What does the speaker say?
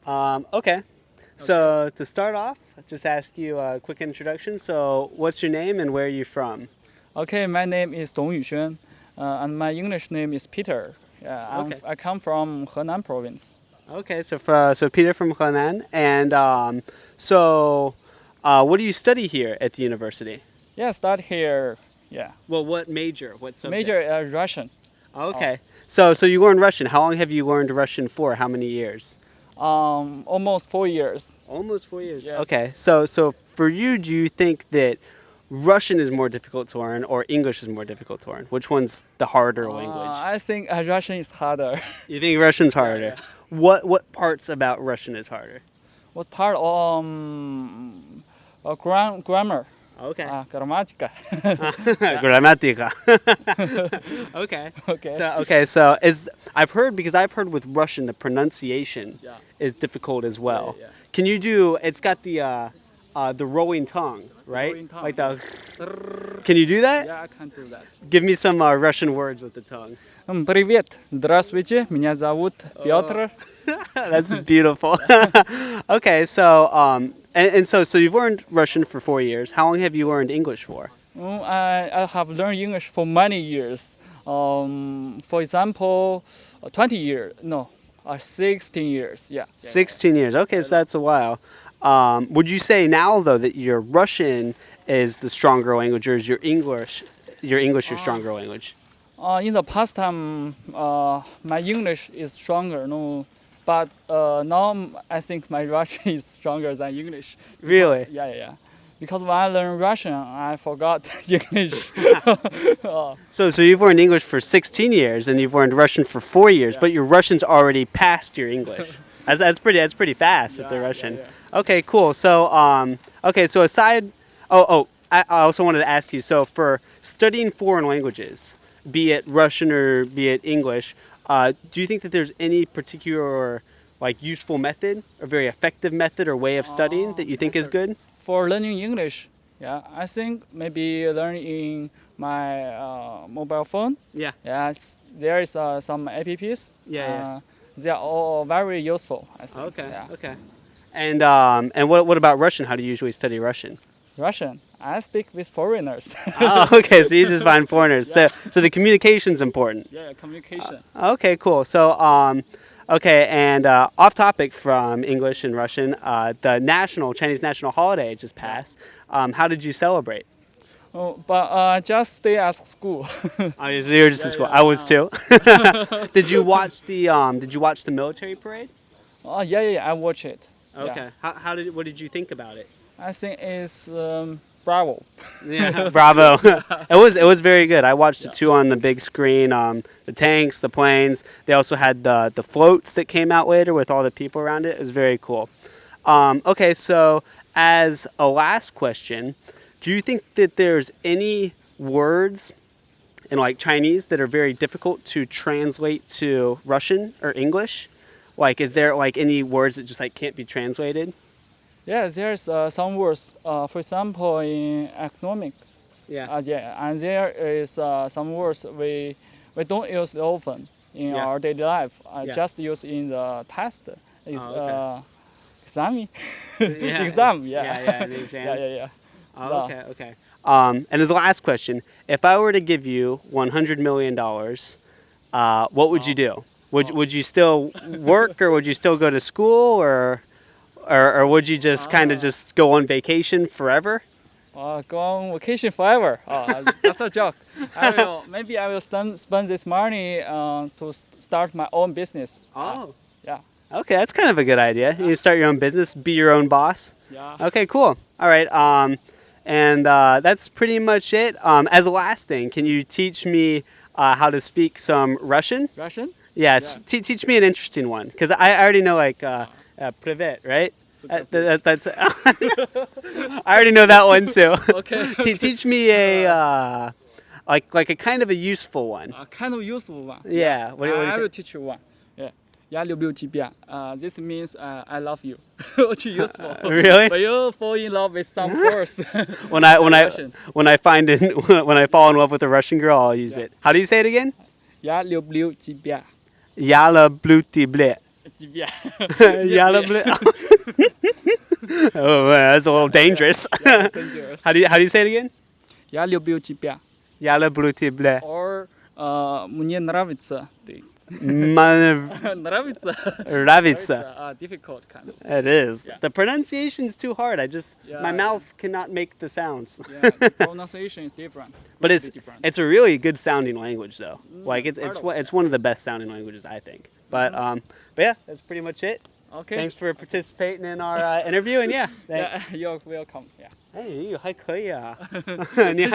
Okay. So to start off, I'll just ask you a quick introduction. So what's your name and where are you from? Okay, my name is Dong Yuxuan, and my English name is Peter. Okay. I come from Henan province. Okay, so Peter from Henan, and what do you study here at the university? Yeah, start here. Yeah, Well, what major? What subject? major Russian. Okay. So you learned Russian. How long have you learned Russian for? How many years? Almost 4 years. Almost 4 years. Yes. Okay. So for you, do you think that Russian is more difficult to learn or English is more difficult to learn? Which one's the harder language? I think Russian is harder. You think Russian's harder? yeah. What parts about Russian is harder? What part? Grammar. Okay. Grammatica. Grammatica. Okay. Okay. So I've heard with Russian the pronunciation Yeah. is difficult as well. Yeah. Can you do? It's got the rolling tongue, right? rolling tongue, Like the. Can you do that? Yeah, I can do that. Give me some Russian words with the tongue. Привет. Здравствуйте. Меня зовут Петр. That's beautiful. Okay, so so you've learned Russian for 4 years. How long have you learned English for? I have learned English for many years. For example, 20 years. No, 16 years. Yeah. 16 years. Okay, so that's a while. Would you say now though that your Russian is the stronger language, or is your English your stronger language? In the past time, my English is stronger. No, but now I think my Russian is stronger than English. Really? Yeah. Because when I learned Russian, I forgot English. So you've learned English for 16 years and you've learned Russian for 4 years, Yeah. but your Russian's already past your English. That's pretty fast with the Russian. Yeah. Okay, cool. So so aside I also wanted to ask you, so for studying foreign languages, be it Russian or be it English, do you think that there's any particular like useful method or very effective method or way of studying that you think is good? For learning English, yeah, I think maybe learning in my mobile phone. Yeah. Yeah, there is some apps. Yeah. They are all very useful, I think. Okay. Yeah. Okay. And what about Russian? How do you usually study Russian? Russian, I speak with foreigners. Oh, okay. So you just find foreigners. So the communication's important. Yeah, communication. Okay, cool. So okay, and off topic from English and Russian, the Chinese national holiday just passed. How did you celebrate? Oh, but just stay at school. Oh, so you were just in school. yeah. I was too. Did you watch the military parade? Yeah, I watch it. Okay. Yeah. What did you think about it? I think it's bravo. Yeah, bravo. It was very good. I watched it too on the big screen. The tanks, the planes. They also had the floats that came out later with all the people around it. It was very cool. Okay, so as a last question, do you think that there's any words in like Chinese that are very difficult to translate to Russian or English? Like, is there like any words that just like can't be translated? Yeah, there's some words. For example, in economic. Yeah. Yeah, and there is some words we don't use often in Yeah. our daily life. Yeah. Just use in the test. Is Oh, exam. Yeah. Exam. Yeah. Yeah, the exams. Yeah. Oh, okay. And as the last question, if I were to give you $100 million, what would you do? Would you still work, or would you still go to school, or would you just kind of just go on vacation forever? Go on vacation forever. That's a joke. Maybe I will spend this money to start my own business. Oh. Yeah. Okay, that's kind of a good idea. You start your own business, be your own boss. Yeah. Okay, cool. All right. And that's pretty much it. As a last thing, can you teach me how to speak some Russian? Russian? Yes. Yeah. Teach me an interesting one, because I already know like privet, right? That's I already know that one too. Okay. Teach me a like a kind of a useful one. Kind of useful one. Yeah. What do you I will think? teach you one. Yeah. Я люблю тебя. This means I love you. Очень useful. Really? When you fall in love with some horse. When I Russian. when I fall in love with a Russian girl, I'll use it. How do you say it again? Я люблю тебя. Yala bluti blit. Jibia. Yalla blue. Oh man, that's a little dangerous. Yeah, dangerous. How do you say it again? Я люблю тебя. Yalla blue tible. Or мне нравится ты. Нравится. Ravitsa. Difficult kind of. It is. Yeah. The pronunciation's too hard. My Yeah. mouth cannot make the sounds. Yeah, the pronunciation is different. But Really different. it's a really good sounding language though. Like it's part of it. it's one of the best sounding languages I think. But yeah, that's pretty much it. Okay. Thanks for participating in our interview and yeah, thanks. Yeah, you're welcome. Yeah. 哎，还可以啊，你还